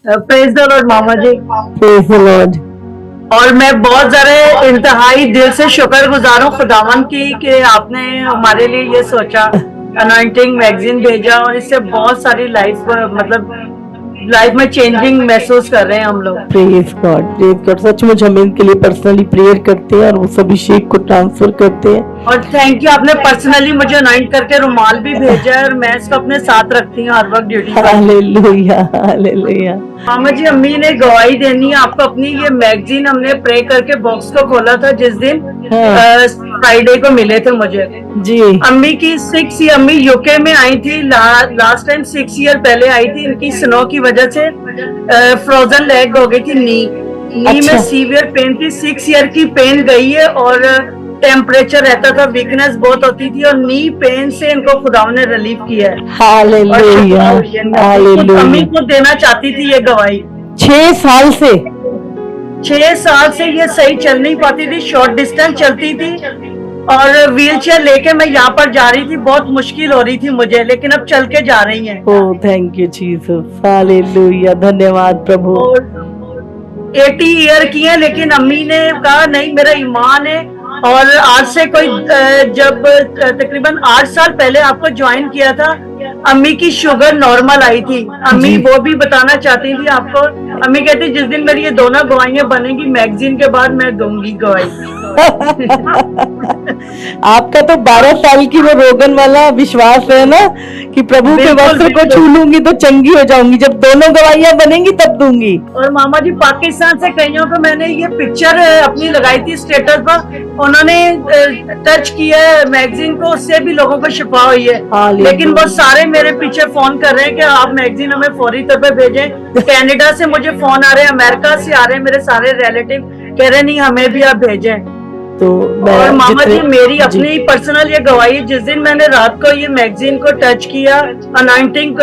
Praise the lord मामा जी। Praise the lord. और मैं बहुत ज़्यादा इंतहाई दिल से शुक्रगुजार हूँ खुदावन की कि आपने हमारे लिए ये सोचा, अनॉइंटिंग मैगजीन भेजा और इससे बहुत सारी लाइफ में चेंजिंग महसूस कर रहे हैं हम लोग। Praise God, praise God. सचमुच हम इनके लिए पर्सनली प्रेयर करते हैं और वो सब अभिषेक को ट्रांसफर करते हैं। और थैंक यू, आपने पर्सनली मुझे अनॉइंट करके रुमाल भी भेजा है और मैं इसको अपने साथ रखती हूँ हर वक्त ड्यूटी पर। Hallelujah, hallelujah. मामा जी, अम्मी ने गवाही देनी है आपको अपनी। ये मैगजीन हमने प्रे करके बॉक्स को खोला था जिस दिन फ्राइडे को मिले थे मुझे जी। अम्मी की 6 ईयर, अम्मी यूके में आई थी लास्ट टाइम 6 ईयर पहले आई थी। इनकी स्नो की वजह से फ्रोजन लेग हो गई थी, नी में सीवियर पेन थी। 6 ईयर की पेन गई है और टेम्परेचर रहता था, वीकनेस बहुत होती थी और नी पेन से इनको खुदावन ने रिलीफ किया है। Hallelujah, hallelujah. अम्मी को देना चाहती थी ये गवाही। 6 साल से 6 साल से ये सही चल नहीं पाती थी, शॉर्ट डिस्टेंस चलती थी और व्हील चेयर लेके मैं यहाँ पर जा रही थी। बहुत मुश्किल हो रही थी मुझे, लेकिन अब चल के जा रही हैं। Oh thank you Jesus, hallelujah, धन्यवाद प्रभु। 80 ईयर की है, लेकिन अम्मी ने कहा नहीं, मेरा ईमान है। और आज से कोई जब तकरीबन 8 साल पहले आपको ज्वाइन किया था, अम्मी की शुगर नॉर्मल आई थी। अम्मी वो भी बताना चाहती थी आपको। अम्मी कहती जिस दिन मेरी ये दोनों गवाहियां बनेगी मैगजीन के बाद मैं दूंगी गवाही। आपका तो 12 साल की वो रोगन वाला विश्वास है ना कि प्रभु के वस्त्र को छू लूंगी तो चंगी हो जाऊंगी, जब दोनों गवाहियां बनेंगी तब दूंगी। और मामा जी, पाकिस्तान से कईयों को मैंने ये पिक्चर अपनी लगाई थी स्टेटस पर, उन्होंने टच किया है मैगजीन को, उससे भी लोगों को शिफा हुई है। लेकिन वो सारे मेरे पीछे फोन कर रहे हैं कि आप मैगजीन हमें फौरी तौर पे भेजें। कनाडा से मुझे फोन आ रहे हैं, अमेरिका से आ रहे हैं, मेरे सारे रिलेटिव कह रहे नहीं हमें भी आप भेजें। तो और मामा जी, मेरी अपनी पर्सनल ये गवाही, जिस दिन मैंने रात को ये मैगजीन को टच किया, अनॉइंटिंग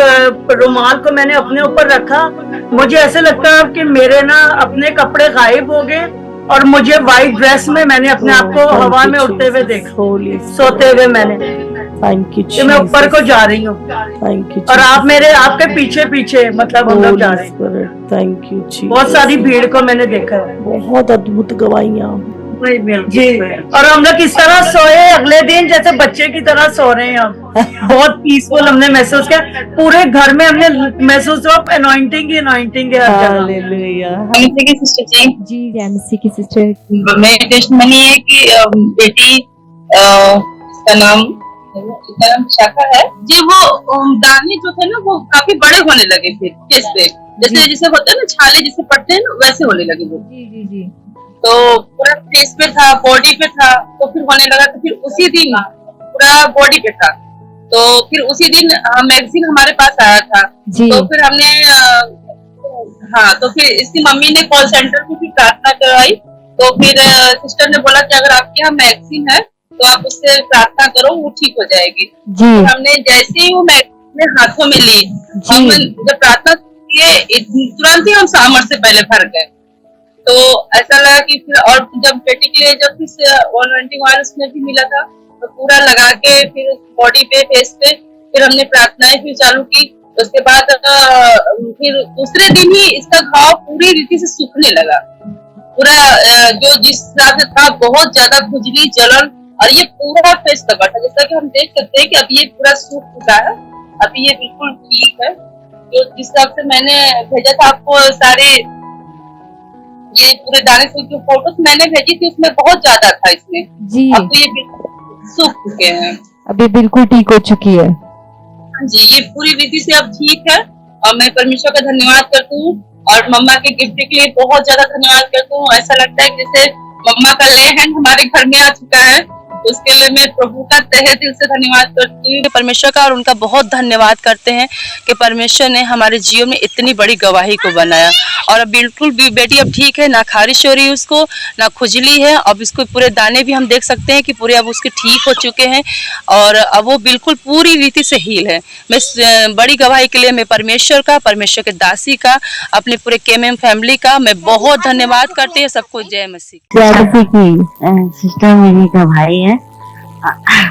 रुमाल को मैंने अपने ऊपर रखा, मुझे ऐसे लगता है कि मेरे ना अपने कपड़े गायब हो गए और मुझे व्हाइट ड्रेस में मैंने अपने आप को हवा में उड़ते हुए देखा, सोते हुए मैंने। थैंक यू, मैं ऊपर को जा रही हूँ। Thank you. और आप आपके पीछे पीछे मतलब हम लोग जा रहे हैं। Thank you. बहुत सारी भीड़ को मैंने देखा है। बहुत अद्भुत गवाहियां जी। और हम लोग इस तरह सोए अगले दिन जैसे बच्चे की तरह सो रहे हैं हम। बहुत पीसफुल हमने महसूस किया, पूरे घर में हमने महसूस हुआ अनॉइंटिंग ही अनॉइंटिंग है। हालेलुया। की सिस्टर जी, जैमसी की सिस्टर। मेरी टेस्टमनी है कि बेटी इसका नाम शाखा है जी। वो दाने जो थे ना वो काफी बड़े होने लगे थे फेस पे, जैसे जैसे होता है ना छाले जैसे पड़ते हैं ना वैसे होने लगे वो। जी जी जी। तो पूरा फेस पे था, बॉडी पे था, तो फिर होने लगा। तो फिर उसी दिन पूरा बॉडी पे था। तो फिर उसी दिन मैगजीन हमारे पास आया था। तो फिर हमने तो फिर इसकी मम्मी ने कॉल सेंटर में भी प्रार्थना करवाई। तो फिर सिस्टर ने बोला कि अगर आपके यहाँ मैगजीन है तो आप उससे प्रार्थना करो, वो ठीक हो जाएगी। तो हमने जैसे ही वो मैगजीन हाथों में ली, हम जब प्रार्थना किए तुरंत ही हम सामर से पहले भर गए। तो ऐसा लगा कि फिर, और जब बेटी के लिए जब फिर ऑयल उसमें भी मिला था तो पूरा लगा के फिर बॉडी पे, फेस पे फिर हमने प्रार्थनाएं फिर चालू की। तो उसके बाद फिर दूसरे दिन ही इसका घाव पूरी रीति से सूखने लगा। पूरा जो जिस तरह से था बहुत ज्यादा खुजली, जलन, और ये पूरा फेस लगा था। जैसा कि हम देख सकते हैं कि अब ये पूरा सूख चुका है, अभी ये बिल्कुल ठीक है। जो जिस हिसाब से मैंने भेजा था आपको सारे ये पूरे दाने से जो फोटोज मैंने भेजी थी उसमें बहुत ज्यादा था इसमें जी। अब तो ये बिल्कुल सूख चुके हैं, अभी बिल्कुल ठीक हो चुकी है जी। ये पूरी रीति से अब ठीक है और मैं परमेश्वर का धन्यवाद करती हूँ और मम्मा के गिफ्ट के लिए बहुत ज्यादा धन्यवाद करती हूँ। ऐसा लगता है जैसे मम्मा का ले हैंड हमारे घर में आ चुका है। तो उसके लिए मैं प्रभु का तहे दिल से धन्यवाद करती हूँ, परमेश्वर का, और उनका बहुत धन्यवाद करते हैं कि परमेश्वर ने हमारे जीवन में इतनी बड़ी गवाही को बनाया। और अब बिल्कुल भी बेटी अब ठीक है, ना खारिश हो रही है उसको, ना खुजली है। अब इसको पूरे दाने भी हम देख सकते हैं कि पूरे अब उसके ठीक हो चुके हैं और अब वो बिल्कुल पूरी रीति से हील है। मैं बड़ी गवाही के लिए मैं परमेश्वर का, परमेश्वर के दासी का, अपने पूरे केएमएम फैमिली का मैं बहुत धन्यवाद करती है। सबको जय मसीह। सिस्टर मेरी का भाई है।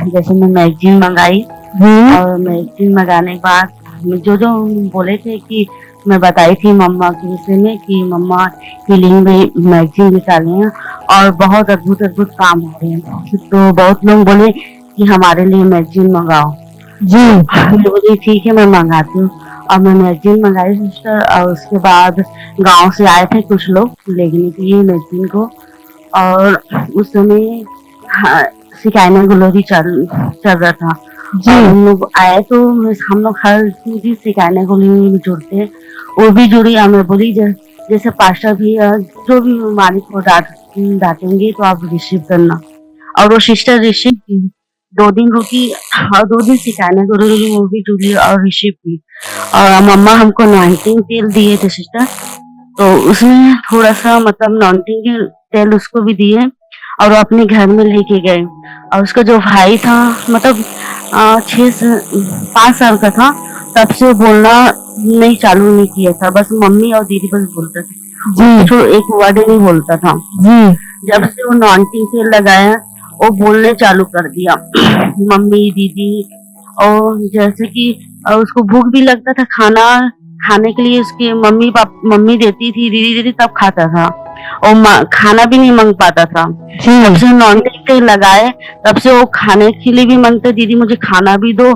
जैसे मैं मैगजीन मंगाई और मैगजीन मंगाने के बाद जो जो बोले थे कि मैं बताई थी मम्मा के विषय में कि मम्मा हीलिंग में मैगजीन निकाले हैं और बहुत अद्भुत अद्भुत काम हो रहे हैं। तो बहुत लोग बोले कि हमारे लिए मैगजीन मंगाओ। जी मैं बोली ठीक है मैं मंगाती हूँ। और मैं मैगजीन मंगाई सिस्टर, और उसके बाद गांव से आए थे कुछ लोग लेने के लिए मैगजीन को। और उस समय सिकाइना ग्लोरी चल रहा था। जी हम लोग आए तो हम लोग हर चीज सिकाइना ग्लोरी में जुड़ते हैं, वो भी जुड़ी। और मैं बोली जैसे पास्टर भी जो भी मालिक को डांटेंगे तो आप रिसीव करना। और वो सिस्टर रिसीव की, 2 दिन रुकी और 2 दिन सिकाइना ग्लोरी वो भी जुड़ी और रिसीव की। और मम्मा हमको नॉइंटिंग तेल दिए थे सिस्टर, तो उसमें थोड़ा सा मतलब नॉइंटिंग तेल उसको भी दिए और वो अपने घर में लेके गए। और उसका जो भाई था मतलब 5 साल का था, तब से वो बोलना नहीं चालू नहीं किया था, बस मम्मी और दीदी बस बोलता था जी तो एक वर्ड नहीं बोलता था। जी जब से वो नॉइंटिंग तेल लगाया वो बोलने चालू कर दिया मम्मी दीदी। और जैसे कि उसको भूख भी लगता था, खाने के लिए उसके मम्मी देती थी, दीदी देती तब खाता था। और खाना भी नहीं मांग पाता था। जब से नॉइंटिंग तेल लगाए तब से वो खाने के लिए भी मांगते, दीदी मुझे खाना भी दो।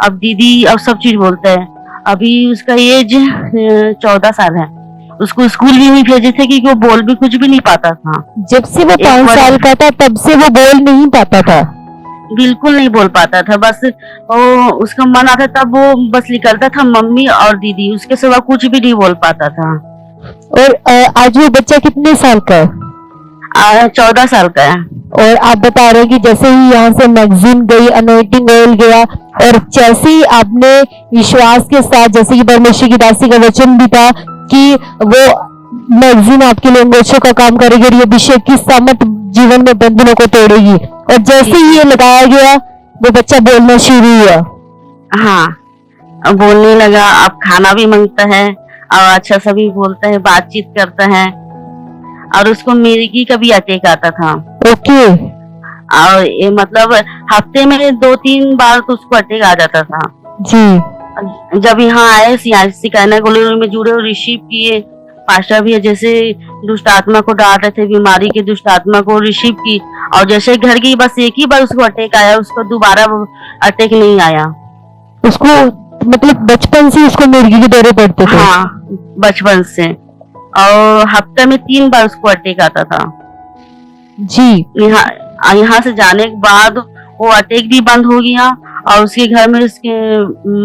अब दीदी अब सब चीज बोलता है। अभी उसका एज 14 साल है। उसको स्कूल भी नहीं भेजे थे क्योंकि वो बोल भी कुछ भी नहीं पाता था। जब से वो 5 साल का था तब से वो बोल नहीं पाता था। बिल्कुल नहीं बोल पाता था। बस वो उसका मन आता तब वो बस निकलता था मम्मी और दीदी, उसके सिवा कुछ भी नहीं बोल पाता था। और आज वो बच्चा कितने साल का है? 14 साल का है। और आप बता रहे हैं कि जैसे ही यहाँ से मैगजीन गई, अनॉइंटिंग ऑयल गया, और जैसे ही आपने विश्वास के साथ, जैसे कि परमेश्वर की दासी का वचन भी था कि वो मैगजीन आपके लिए मोक्षों का काम करेगी और ये अभिषेक की सामर्थ जीवन में बंधनों को तोड़ेगी, और जैसे ही ये लगाया गया वो बच्चा बोलना शुरू हुआ। हाँ, अब बोलने लगा, अब खाना भी मांगता है और अच्छा सा भी बोलता है, बातचीत करता है। और उसको मिर्गी का भी अटैक आता था। ओके। और ये मतलब हफ्ते में 2-3 बार तो उसको अटैक आ जाता था। जी जब यहाँ आए सिकाइना ग्लोरी में जुड़े और रिसीव किए, पास्टर भी जैसे दुष्ट आत्मा को डांट रहे थे, बीमारी के दुष्ट आत्मा को रिसीव की। और जैसे घर की बस एक ही बार उसको अटैक आया, उसको दोबारा अटैक नहीं आया। उसको मतलब बचपन से उसको मिर्गी के दौरे पड़ते थे? हाँ, बचपन से। और हफ्ते में 3 बार उसको अटैक आता था। जी। यहाँ से जाने के बाद वो अटैक भी बंद हो गया। और उसके घर में उसके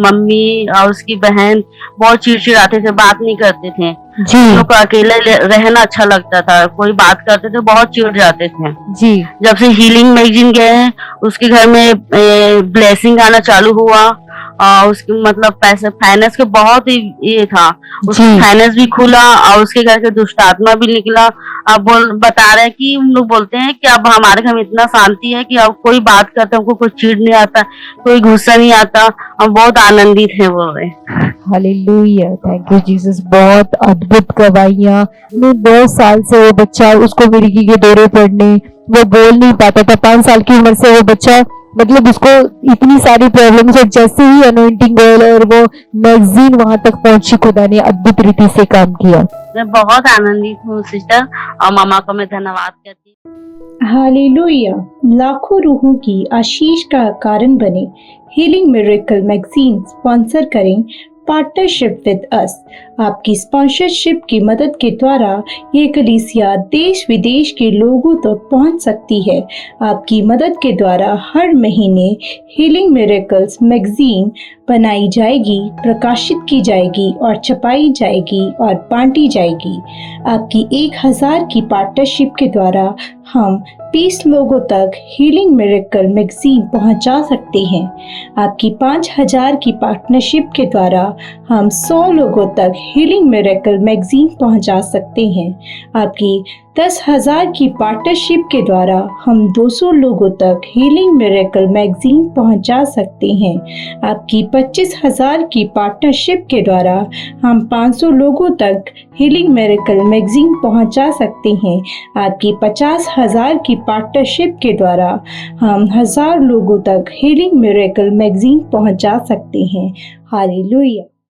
मम्मी और उसकी बहन बहुत चिड़चिड़ाते थे, बात नहीं करते थे। जी लोग को अकेले रहना अच्छा लगता था, कोई बात करते थे बहुत चिढ़ जाते थे। जी। जब से हीलिंग मैगजीन गए हैं उसके घर में ब्लेसिंग आना चालू हुआ। और उसके मतलब पैसे फाइनेंस के बहुत ही ये था, उसका फाइनेंस भी खुला और उसके घर के दुष्ट आत्मा भी निकला। अब बता रहे हैं कि हम लोग बोलते हैं कि अब हमारे घर में इतना शांति है कि अब कोई बात करते हमको कोई चिढ़ नहीं आता, कोई गुस्सा नहीं आता, हम बहुत आनंदित है बोल रहे। Hallelujah, thank you Jesus. बहुत अद्भुत गवाहियां। 2 साल से वो बच्चा, उसको मिर्गी के दौरे पड़ने, वो बोल नहीं पाता था। 5 साल की उम्र से वो बच्चा, मतलब उसको इतनी सारी प्रॉब्लम्स, और जैसे ही अनॉइंटिंग ऑयल और वो मैगजीन वहां तक पहुंची, खुदा ने अद्भुत रीति से काम किया। मैं बहुत आनंदित हूँ सिस्टर, और मामा को मैं धन्यवाद करती हूँ। हालेलुया। लाखों रूहों की आशीष का कारण बने हीलिंग मिरेकल मैगजीन स्पॉन्सर करें पार्टनरशिप विद अस। आपकी स्पॉन्सरशिप की मदद के द्वारा ये कलीसिया देश विदेश के लोगों तक पहुंच सकती है। आपकी मदद के द्वारा हर महीने हीलिंग मिरेकल्स मैगजीन बनाई जाएगी, प्रकाशित की जाएगी और छपाई जाएगी और बांटी जाएगी। आपकी 1000 की पार्टनरशिप के द्वारा हम 20 लोगों तक हीलिंग मिरेकल मैगजीन पहुंचा सकते हैं। आपकी 5000 की पार्टनरशिप के द्वारा हम 100 लोगों तक हीलिंग मिरेकल मैगजीन पहुंचा सकते हैं। आपकी 10,000 की पार्टनरशिप के द्वारा हम 200 लोगों तक हीलिंग मिरेकल मैगजीन पहुंचा सकते हैं। आपकी 25,000 की पार्टनरशिप के द्वारा हम 500 लोगों तक हीलिंग मिरेकल मैगजीन पहुंचा सकते हैं। आपकी 50,000 की पार्टनरशिप के द्वारा हम 1000 लोगों तक हीलिंग मिरेकल मैगजीन पहुंचा सकते हैं। हालेलुया।